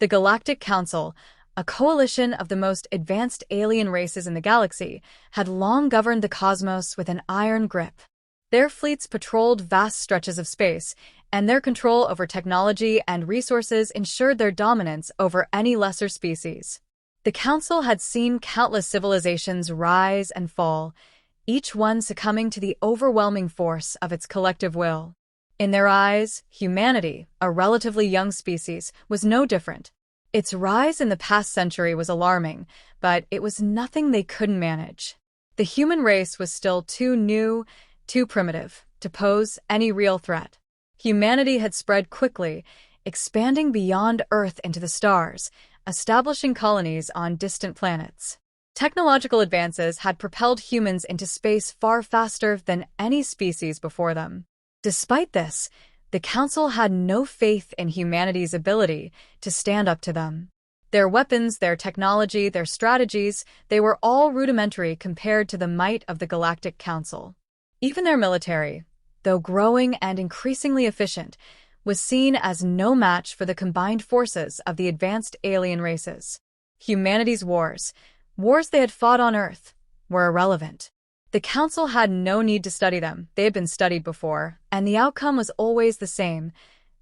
The Galactic Council, a coalition of the most advanced alien races in the galaxy, had long governed the cosmos with an iron grip. Their fleets patrolled vast stretches of space, and their control over technology and resources ensured their dominance over any lesser species. The Council had seen countless civilizations rise and fall, each one succumbing to the overwhelming force of its collective will. In their eyes, humanity, a relatively young species, was no different. Its rise in the past century was alarming, but it was nothing they couldn't manage. The human race was still too new, too primitive, to pose any real threat. Humanity had spread quickly, expanding beyond Earth into the stars, establishing colonies on distant planets. Technological advances had propelled humans into space far faster than any species before them. Despite this, the Council had no faith in humanity's ability to stand up to them. Their weapons, their technology, their strategies, they were all rudimentary compared to the might of the Galactic Council. Even their military, though growing and increasingly efficient, was seen as no match for the combined forces of the advanced alien races. Humanity's wars they had fought on Earth, were irrelevant. The Council had no need to study them, they had been studied before, and the outcome was always the same.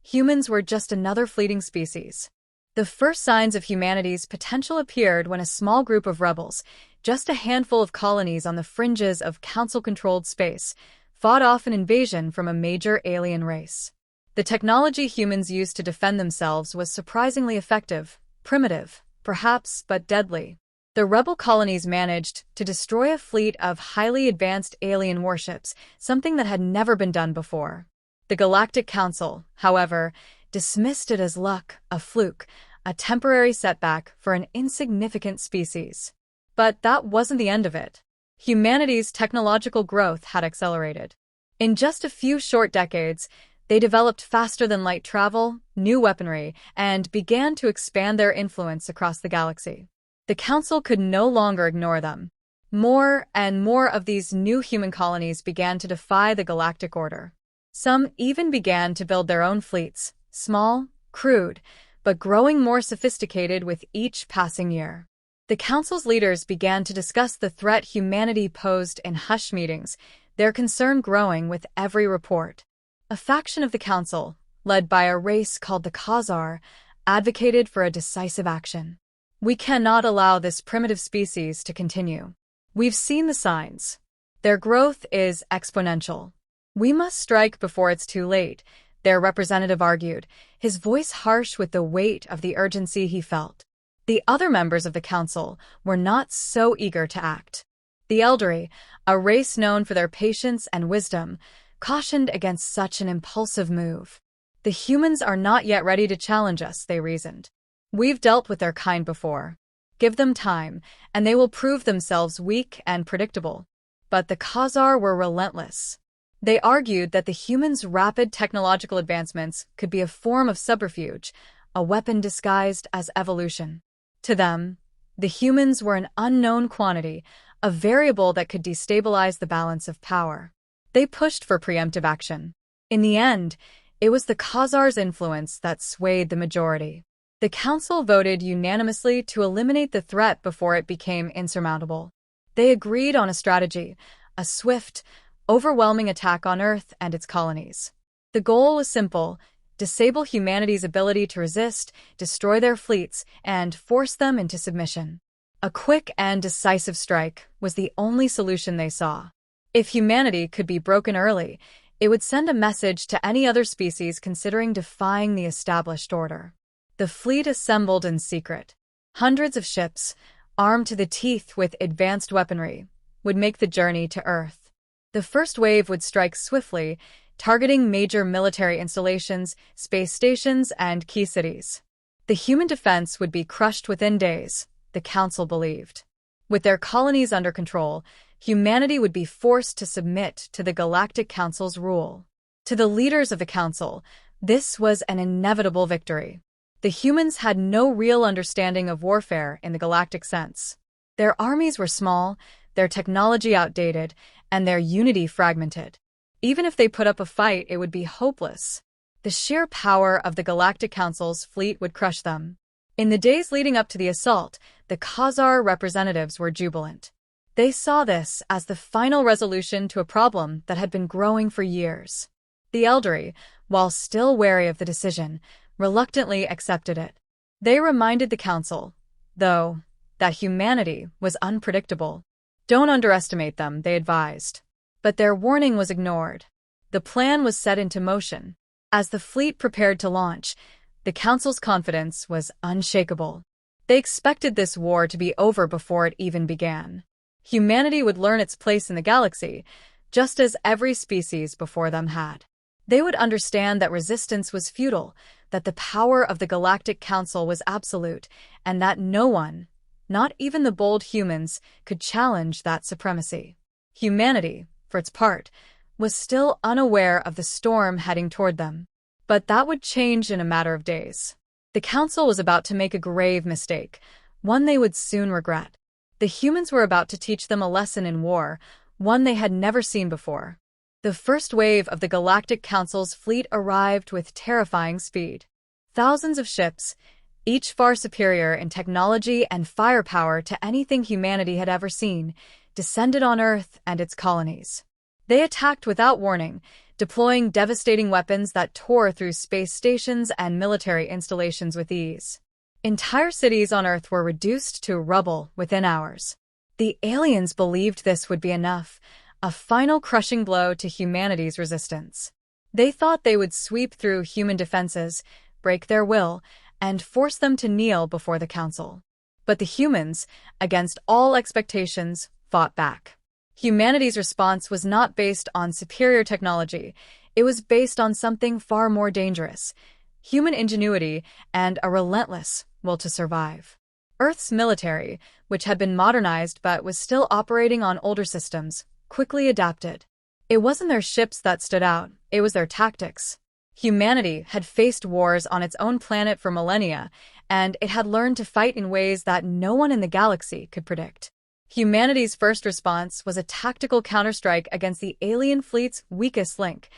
Humans were just another fleeting species. The first signs of humanity's potential appeared when a small group of rebels, just a handful of colonies on the fringes of Council-controlled space, fought off an invasion from a major alien race. The technology humans used to defend themselves was surprisingly effective, primitive, perhaps, but deadly. The rebel colonies managed to destroy a fleet of highly advanced alien warships, something that had never been done before. The Galactic Council, however, dismissed it as luck, a fluke, a temporary setback for an insignificant species. But that wasn't the end of it. Humanity's technological growth had accelerated. In just a few short decades, they developed faster-than-light travel, new weaponry, and began to expand their influence across the galaxy. The Council could no longer ignore them. More and more of these new human colonies began to defy the galactic order. Some even began to build their own fleets, small, crude, but growing more sophisticated with each passing year. The Council's leaders began to discuss the threat humanity posed in hushed meetings, their concern growing with every report. A faction of the Council, led by a race called the Khazar, advocated for a decisive action. We cannot allow this primitive species to continue. We've seen the signs. Their growth is exponential. We must strike before it's too late, their representative argued, his voice harsh with the weight of the urgency he felt. The other members of the Council were not so eager to act. The Eldari, a race known for their patience and wisdom, cautioned against such an impulsive move. The humans are not yet ready to challenge us, they reasoned. We've dealt with their kind before. Give them time, and they will prove themselves weak and predictable. But the Khazar were relentless. They argued that the humans' rapid technological advancements could be a form of subterfuge, a weapon disguised as evolution. To them, the humans were an unknown quantity, a variable that could destabilize the balance of power. They pushed for preemptive action. In the end, it was the Khazar's influence that swayed the majority. The Council voted unanimously to eliminate the threat before it became insurmountable. They agreed on a strategy, a swift, overwhelming attack on Earth and its colonies. The goal was simple: disable humanity's ability to resist, destroy their fleets, and force them into submission. A quick and decisive strike was the only solution they saw. If humanity could be broken early, it would send a message to any other species considering defying the established order. The fleet assembled in secret. Hundreds of ships, armed to the teeth with advanced weaponry, would make the journey to Earth. The first wave would strike swiftly, targeting major military installations, space stations, and key cities. The human defense would be crushed within days, the Council believed. With their colonies under control, humanity would be forced to submit to the Galactic Council's rule. To the leaders of the Council, this was an inevitable victory. The humans had no real understanding of warfare in the galactic sense. Their armies were small, their technology outdated, and their unity fragmented. Even if they put up a fight, it would be hopeless. The sheer power of the Galactic Council's fleet would crush them. In the days leading up to the assault, the Khazar representatives were jubilant. They saw this as the final resolution to a problem that had been growing for years. The Eldari, while still wary of the decision, reluctantly accepted it. They reminded the council, though, that humanity was unpredictable. Don't underestimate them, they advised. But their warning was ignored. The plan was set into motion. As the fleet prepared to launch, the council's confidence was unshakable. They expected this war to be over before it even began. Humanity would learn its place in the galaxy, just as every species before them had. They would understand that resistance was futile, that the power of the Galactic Council was absolute, and that no one, not even the bold humans, could challenge that supremacy. Humanity, for its part, was still unaware of the storm heading toward them. But that would change in a matter of days. The Council was about to make a grave mistake, one they would soon regret. The humans were about to teach them a lesson in war, one they had never seen before. The first wave of the Galactic Council's fleet arrived with terrifying speed. Thousands of ships, each far superior in technology and firepower to anything humanity had ever seen, descended on Earth and its colonies. They attacked without warning, deploying devastating weapons that tore through space stations and military installations with ease. Entire cities on Earth were reduced to rubble within hours. The aliens believed this would be enough, a final crushing blow to humanity's resistance. They thought they would sweep through human defenses, break their will, and force them to kneel before the Council. But the humans, against all expectations, fought back. Humanity's response was not based on superior technology. It was based on something far more dangerous: human ingenuity and a relentless will to survive. Earth's military, which had been modernized but was still operating on older systems, quickly adapted. It wasn't their ships that stood out, it was their tactics. Humanity had faced wars on its own planet for millennia, and it had learned to fight in ways that no one in the galaxy could predict. Humanity's first response was a tactical counterstrike against the alien fleet's weakest link,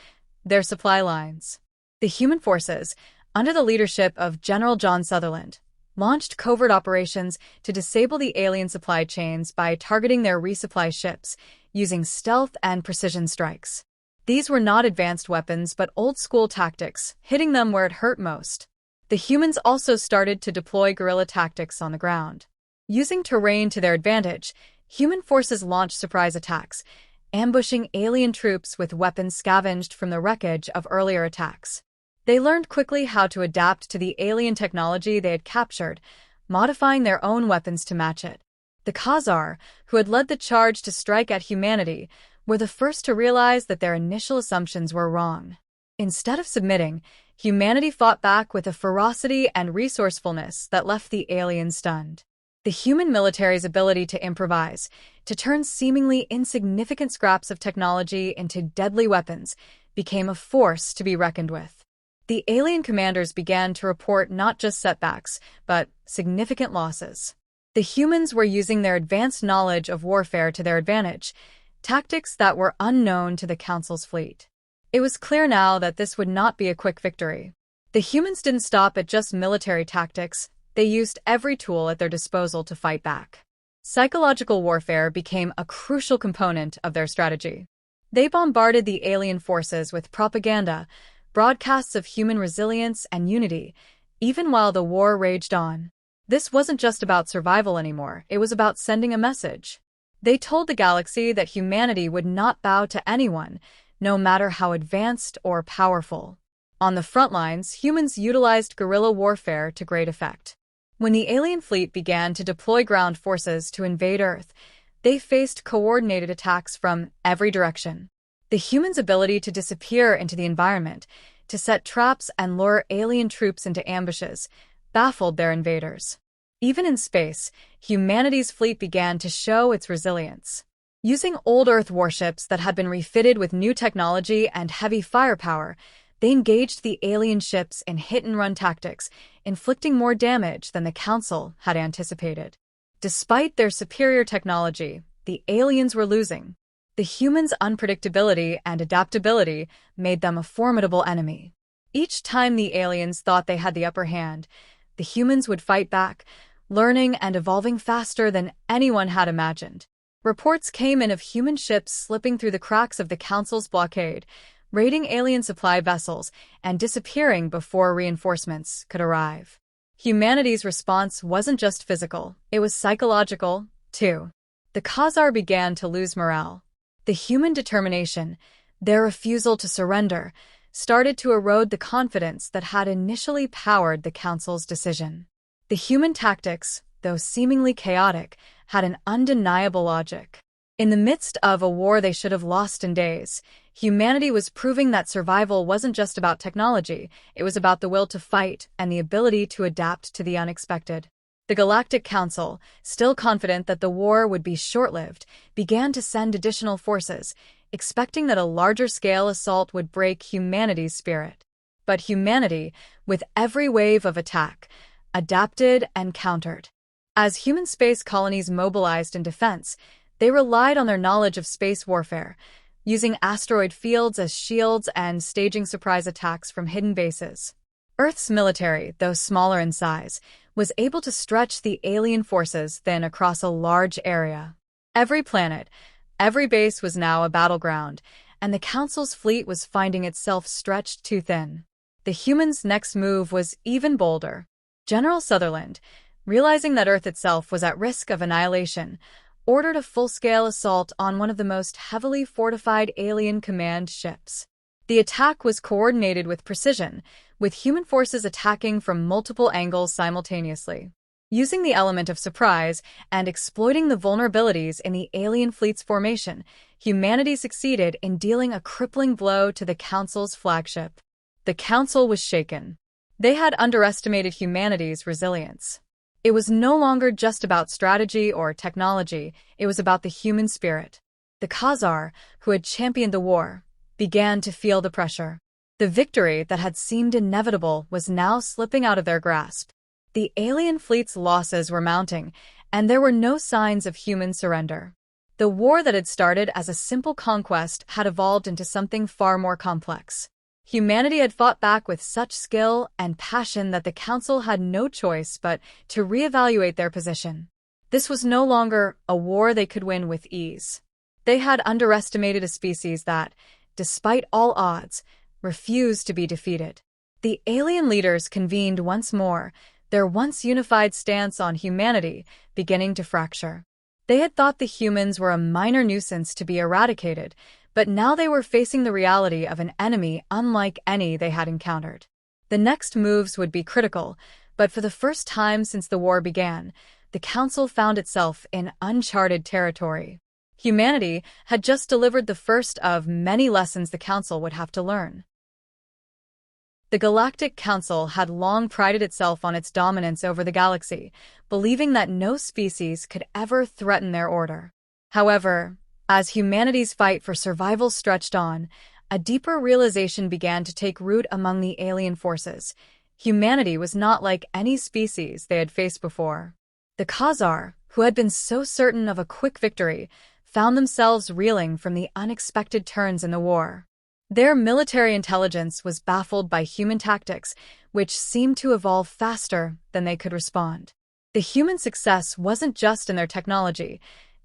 their supply lines. The human forces, under the leadership of General John Sutherland, launched covert operations to disable the alien supply chains by targeting their resupply ships, using stealth and precision strikes. These were not advanced weapons but old-school tactics, hitting them where it hurt most. The humans also started to deploy guerrilla tactics on the ground. Using terrain to their advantage, human forces launched surprise attacks, ambushing alien troops with weapons scavenged from the wreckage of earlier attacks. They learned quickly how to adapt to the alien technology they had captured, modifying their own weapons to match it. The Khazar, who had led the charge to strike at humanity, were the first to realize that their initial assumptions were wrong. Instead of submitting, humanity fought back with a ferocity and resourcefulness that left the aliens stunned. The human military's ability to improvise, to turn seemingly insignificant scraps of technology into deadly weapons, became a force to be reckoned with. The alien commanders began to report not just setbacks, but significant losses. The humans were using their advanced knowledge of warfare to their advantage, tactics that were unknown to the Council's fleet. It was clear now that this would not be a quick victory. The humans didn't stop at just military tactics. They used every tool at their disposal to fight back. Psychological warfare became a crucial component of their strategy. They bombarded the alien forces with propaganda, broadcasts of human resilience and unity, even while the war raged on. This wasn't just about survival anymore, it was about sending a message. They told the galaxy that humanity would not bow to anyone, no matter how advanced or powerful. On the front lines, humans utilized guerrilla warfare to great effect. When the alien fleet began to deploy ground forces to invade Earth, they faced coordinated attacks from every direction. The humans' ability to disappear into the environment, to set traps and lure alien troops into ambushes, baffled their invaders. Even in space, humanity's fleet began to show its resilience. Using old Earth warships that had been refitted with new technology and heavy firepower, they engaged the alien ships in hit-and-run tactics, inflicting more damage than the Council had anticipated. Despite their superior technology, the aliens were losing. The humans' unpredictability and adaptability made them a formidable enemy. Each time the aliens thought they had the upper hand, the humans would fight back, learning and evolving faster than anyone had imagined. Reports came in of human ships slipping through the cracks of the Council's blockade, raiding alien supply vessels, and disappearing before reinforcements could arrive. Humanity's response wasn't just physical, it was psychological, too. The Khazar began to lose morale. The human determination, their refusal to surrender, started to erode the confidence that had initially powered the Council's decision. The human tactics, though seemingly chaotic, had an undeniable logic. In the midst of a war they should have lost in days, humanity was proving that survival wasn't just about technology, it was about the will to fight and the ability to adapt to the unexpected. The Galactic Council, still confident that the war would be short-lived, began to send additional forces, expecting that a larger-scale assault would break humanity's spirit. But humanity, with every wave of attack, adapted and countered. As human space colonies mobilized in defense, they relied on their knowledge of space warfare, using asteroid fields as shields and staging surprise attacks from hidden bases. Earth's military, though smaller in size, was able to stretch the alien forces thin across a large area. Every planet, every base was now a battleground, and the Council's fleet was finding itself stretched too thin. The humans' next move was even bolder. General Sutherland, realizing that Earth itself was at risk of annihilation, ordered a full-scale assault on one of the most heavily fortified alien command ships. The attack was coordinated with precision, with human forces attacking from multiple angles simultaneously. Using the element of surprise and exploiting the vulnerabilities in the alien fleet's formation, humanity succeeded in dealing a crippling blow to the Council's flagship. The Council was shaken. They had underestimated humanity's resilience. It was no longer just about strategy or technology, it was about the human spirit. The Khazar, who had championed the war, began to feel the pressure. The victory that had seemed inevitable was now slipping out of their grasp. The alien fleet's losses were mounting, and there were no signs of human surrender. The war that had started as a simple conquest had evolved into something far more complex. Humanity had fought back with such skill and passion that the Council had no choice but to reevaluate their position. This was no longer a war they could win with ease. They had underestimated a species that, despite all odds, refused to be defeated. The alien leaders convened once more, their once unified stance on humanity beginning to fracture. They had thought the humans were a minor nuisance to be eradicated, but now they were facing the reality of an enemy unlike any they had encountered. The next moves would be critical, but for the first time since the war began, the Council found itself in uncharted territory. Humanity had just delivered the first of many lessons the Council would have to learn. The Galactic Council had long prided itself on its dominance over the galaxy, believing that no species could ever threaten their order. However, as humanity's fight for survival stretched on, a deeper realization began to take root among the alien forces. Humanity was not like any species they had faced before. The Khazar, who had been so certain of a quick victory, found themselves reeling from the unexpected turns in the war. Their military intelligence was baffled by human tactics, which seemed to evolve faster than they could respond. The human success wasn't just in their technology,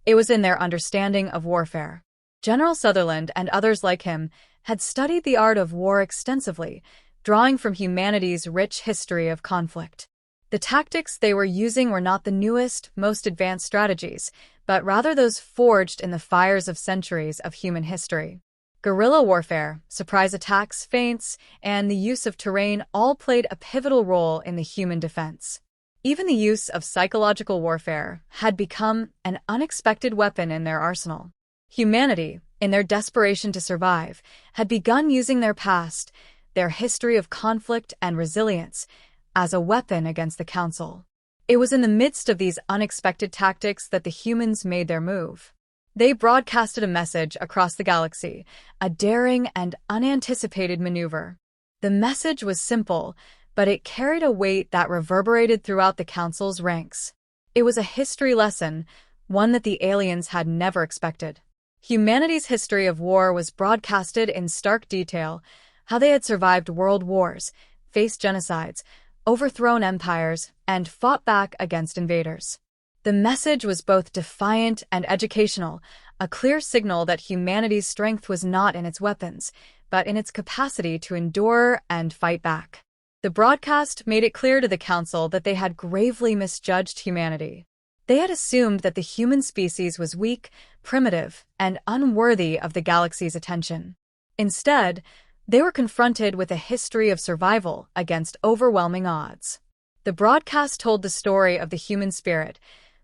it was in their understanding of warfare. General Sutherland and others like him had studied the art of war extensively, drawing from humanity's rich history of conflict. The tactics they were using were not the newest, most advanced strategies, but rather those forged in the fires of centuries of human history. Guerrilla warfare, surprise attacks, feints, and the use of terrain all played a pivotal role in the human defense. Even the use of psychological warfare had become an unexpected weapon in their arsenal. Humanity, in their desperation to survive, had begun using their past, their history of conflict and resilience, as a weapon against the Council. It was in the midst of these unexpected tactics that the humans made their move. They broadcasted a message across the galaxy, a daring and unanticipated maneuver. The message was simple, but it carried a weight that reverberated throughout the Council's ranks. It was a history lesson, one that the aliens had never expected. Humanity's history of war was broadcasted in stark detail, how they had survived world wars, faced genocides, overthrown empires, and fought back against invaders. The message was both defiant and educational, a clear signal that humanity's strength was not in its weapons, but in its capacity to endure and fight back. The broadcast made it clear to the Council that they had gravely misjudged humanity. They had assumed that the human species was weak, primitive, and unworthy of the galaxy's attention. Instead, they were confronted with a history of survival against overwhelming odds. The broadcast told the story of the human spirit,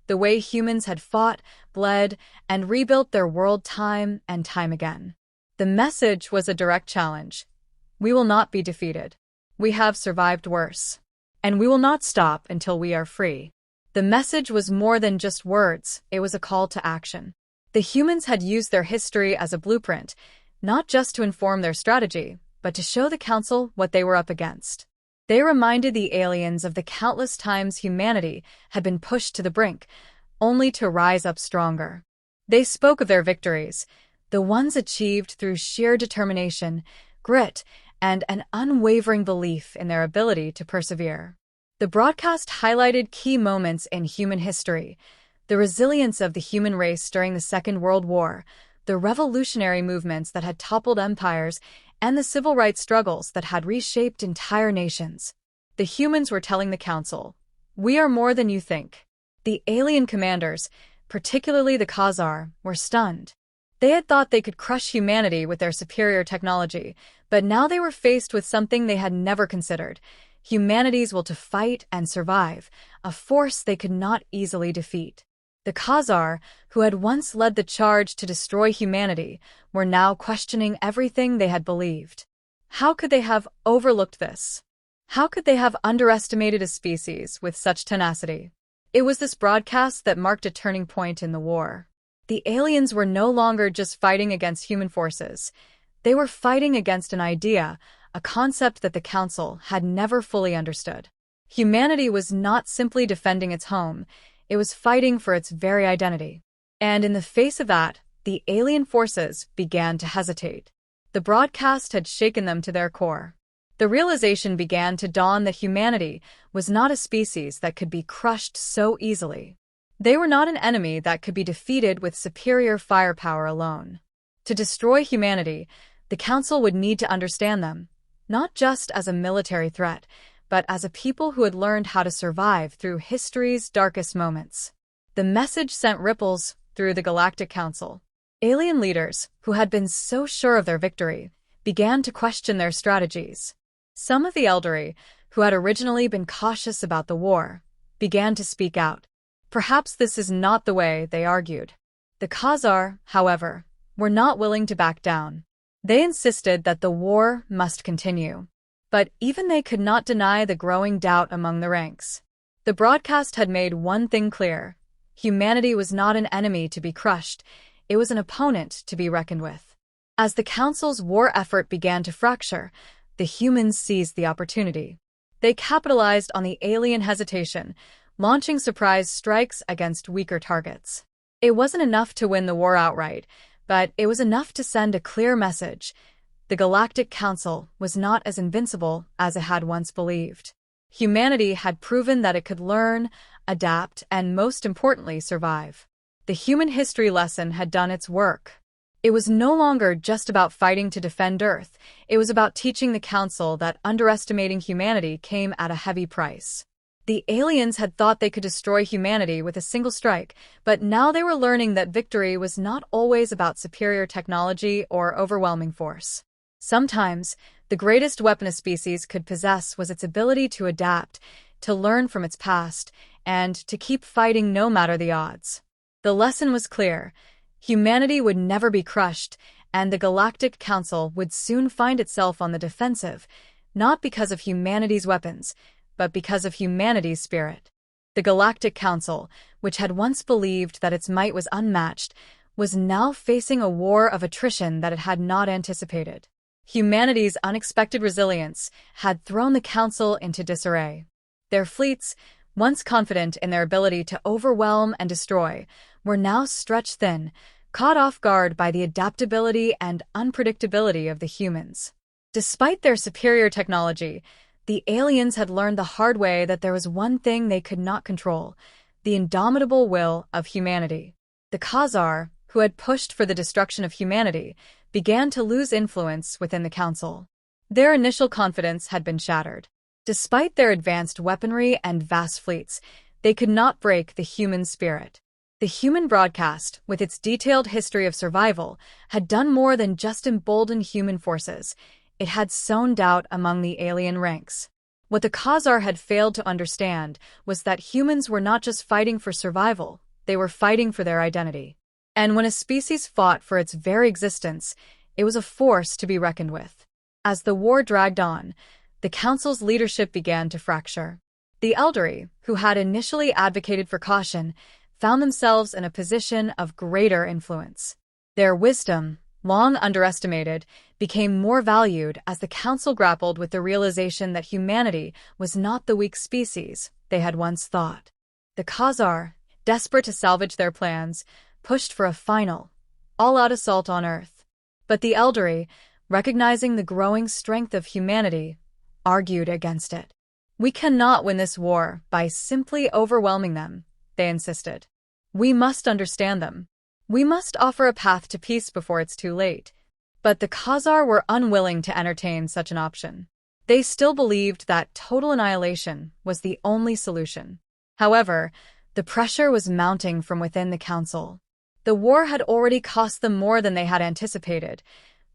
the way humans had fought, bled, and rebuilt their world time and time again. The message was a direct challenge. We will not be defeated. We have survived worse. And we will not stop until we are free. The message was more than just words, it was a call to action. The humans had used their history as a blueprint, not just to inform their strategy, but to show the Council what they were up against. They reminded the aliens of the countless times humanity had been pushed to the brink, only to rise up stronger. They spoke of their victories, the ones achieved through sheer determination, grit, and an unwavering belief in their ability to persevere. The broadcast highlighted key moments in human history: the resilience of the human race during the Second World War, the revolutionary movements that had toppled empires, and the civil rights struggles that had reshaped entire nations. The humans were telling the Council, "We are more than you think." The alien commanders, particularly the Khazar, were stunned. They had thought they could crush humanity with their superior technology, but now they were faced with something they had never considered: humanity's will to fight and survive, a force they could not easily defeat. The Khazar, who had once led the charge to destroy humanity, were now questioning everything they had believed. How could they have overlooked this? How could they have underestimated a species with such tenacity? It was this broadcast that marked a turning point in the war. The aliens were no longer just fighting against human forces. They were fighting against an idea, a concept that the Council had never fully understood. Humanity was not simply defending its home, it was fighting for its very identity. And in the face of that, the alien forces began to hesitate. The broadcast had shaken them to their core. The realization began to dawn that humanity was not a species that could be crushed so easily. They were not an enemy that could be defeated with superior firepower alone. To destroy humanity, the Council would need to understand them, not just as a military threat, but as a people who had learned how to survive through history's darkest moments. The message sent ripples through the Galactic Council. Alien leaders, who had been so sure of their victory, began to question their strategies. Some of the elderly, who had originally been cautious about the war, began to speak out. Perhaps this is not the way, they argued. The Khazar, however, were not willing to back down. They insisted that the war must continue. But even they could not deny the growing doubt among the ranks. The broadcast had made one thing clear: humanity was not an enemy to be crushed, it was an opponent to be reckoned with. As the Council's war effort began to fracture, the humans seized the opportunity. They capitalized on the alien hesitation, launching surprise strikes against weaker targets. It wasn't enough to win the war outright, but it was enough to send a clear message: the Galactic Council was not as invincible as it had once believed. Humanity had proven that it could learn, adapt, and most importantly, survive. The human history lesson had done its work. It was no longer just about fighting to defend Earth, it was about teaching the Council that underestimating humanity came at a heavy price. The aliens had thought they could destroy humanity with a single strike, but now they were learning that victory was not always about superior technology or overwhelming force. Sometimes, the greatest weapon a species could possess was its ability to adapt, to learn from its past, and to keep fighting no matter the odds. The lesson was clear: humanity would never be crushed, and the Galactic Council would soon find itself on the defensive, not because of humanity's weapons, but because of humanity's spirit. The Galactic Council, which had once believed that its might was unmatched, was now facing a war of attrition that it had not anticipated. Humanity's unexpected resilience had thrown the Council into disarray. Their fleets, once confident in their ability to overwhelm and destroy, were now stretched thin, caught off guard by the adaptability and unpredictability of the humans. Despite their superior technology, The aliens had learned the hard way that there was one thing they could not control: the indomitable will of humanity. The Khazar, who had pushed for the destruction of humanity, began to lose influence within the council. Their initial confidence had been shattered. Despite their advanced weaponry and vast fleets, they could not break the human spirit. The human broadcast, with its detailed history of survival, had done more than just embolden human forces. It had sown doubt among the alien ranks. What the Khazar had failed to understand was that humans were not just fighting for survival, they were fighting for their identity. And when a species fought for its very existence, it was a force to be reckoned with. As the war dragged on, the council's leadership began to fracture. The elderly, who had initially advocated for caution, found themselves in a position of greater influence. Their wisdom, long underestimated, became more valued as the council grappled with the realization that humanity was not the weak species they had once thought. The Khazar, desperate to salvage their plans, pushed for a final, all-out assault on Earth. But the elderly, recognizing the growing strength of humanity, argued against it. "We cannot win this war by simply overwhelming them," they insisted. "We must understand them. We must offer a path to peace before it's too late." But the Khazar were unwilling to entertain such an option. They still believed that total annihilation was the only solution. However, the pressure was mounting from within the council. The war had already cost them more than they had anticipated.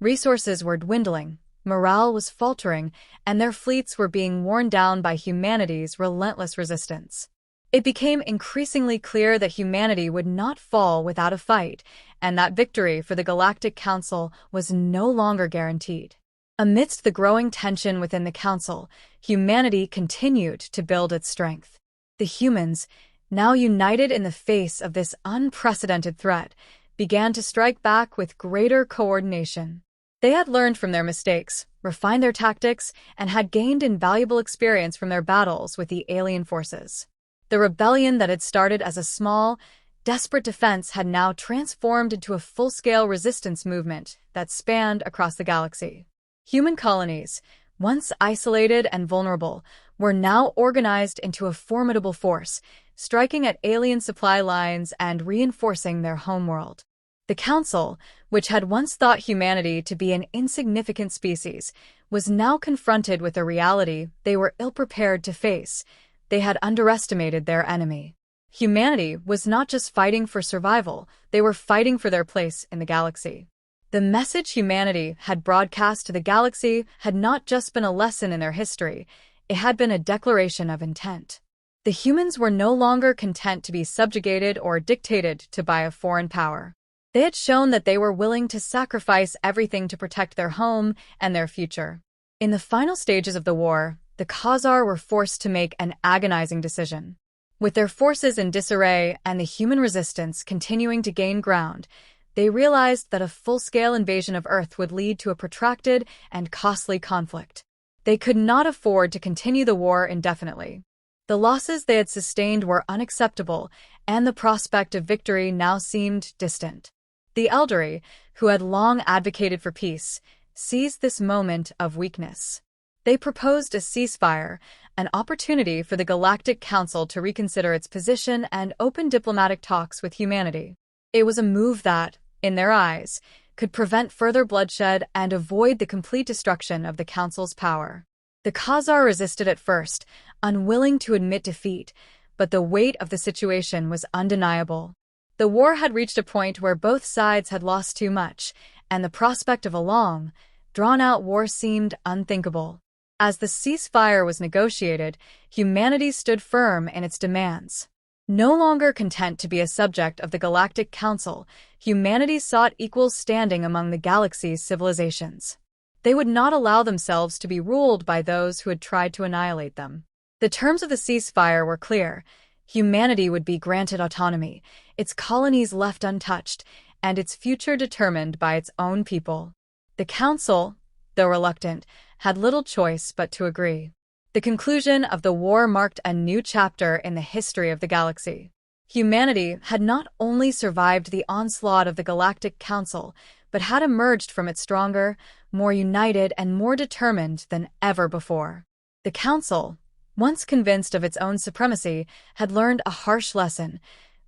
Resources were dwindling, morale was faltering, and their fleets were being worn down by humanity's relentless resistance. It became increasingly clear that humanity would not fall without a fight, and that victory for the Galactic Council was no longer guaranteed. Amidst the growing tension within the Council, humanity continued to build its strength. The humans, now united in the face of this unprecedented threat, began to strike back with greater coordination. They had learned from their mistakes, refined their tactics, and had gained invaluable experience from their battles with the alien forces. The rebellion that had started as a small, desperate defense had now transformed into a full-scale resistance movement that spanned across the galaxy. Human colonies, once isolated and vulnerable, were now organized into a formidable force, striking at alien supply lines and reinforcing their homeworld. The Council, which had once thought humanity to be an insignificant species, was now confronted with a reality they were ill-prepared to face. They had underestimated their enemy. Humanity was not just fighting for survival, they were fighting for their place in the galaxy. The message humanity had broadcast to the galaxy had not just been a lesson in their history, it had been a declaration of intent. The humans were no longer content to be subjugated or dictated to by a foreign power. They had shown that they were willing to sacrifice everything to protect their home and their future. In the final stages of the war, the Khazar were forced to make an agonizing decision. With their forces in disarray and the human resistance continuing to gain ground, they realized that a full-scale invasion of Earth would lead to a protracted and costly conflict. They could not afford to continue the war indefinitely. The losses they had sustained were unacceptable, and the prospect of victory now seemed distant. The elderly, who had long advocated for peace, seized this moment of weakness. They proposed a ceasefire, an opportunity for the Galactic Council to reconsider its position and open diplomatic talks with humanity. It was a move that, in their eyes, could prevent further bloodshed and avoid the complete destruction of the Council's power. The Khazar resisted at first, unwilling to admit defeat, but the weight of the situation was undeniable. The war had reached a point where both sides had lost too much, and the prospect of a long, drawn-out war seemed unthinkable. As the ceasefire was negotiated, humanity stood firm in its demands. No longer content to be a subject of the Galactic Council, humanity sought equal standing among the galaxy's civilizations. They would not allow themselves to be ruled by those who had tried to annihilate them. The terms of the ceasefire were clear. Humanity would be granted autonomy, its colonies left untouched, and its future determined by its own people. The Council, though reluctant, had little choice but to agree. The conclusion of the war marked a new chapter in the history of the galaxy. Humanity had not only survived the onslaught of the Galactic Council, but had emerged from it stronger, more united, and more determined than ever before. The Council, once convinced of its own supremacy, had learned a harsh lesson.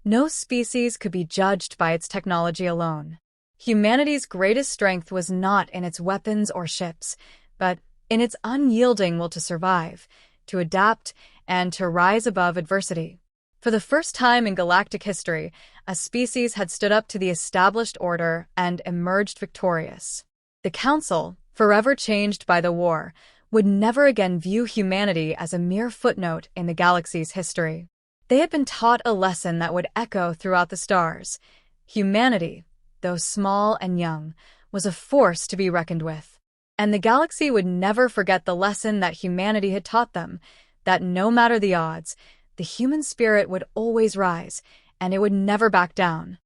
No species could be judged by its technology alone. Humanity's greatest strength was not in its weapons or ships, but in its unyielding will to survive, to adapt, and to rise above adversity. For the first time in galactic history, a species had stood up to the established order and emerged victorious. The Council, forever changed by the war, would never again view humanity as a mere footnote in the galaxy's history. They had been taught a lesson that would echo throughout the stars. Humanity, though small and young, was a force to be reckoned with. And the galaxy would never forget the lesson that humanity had taught them, that no matter the odds, the human spirit would always rise, and it would never back down.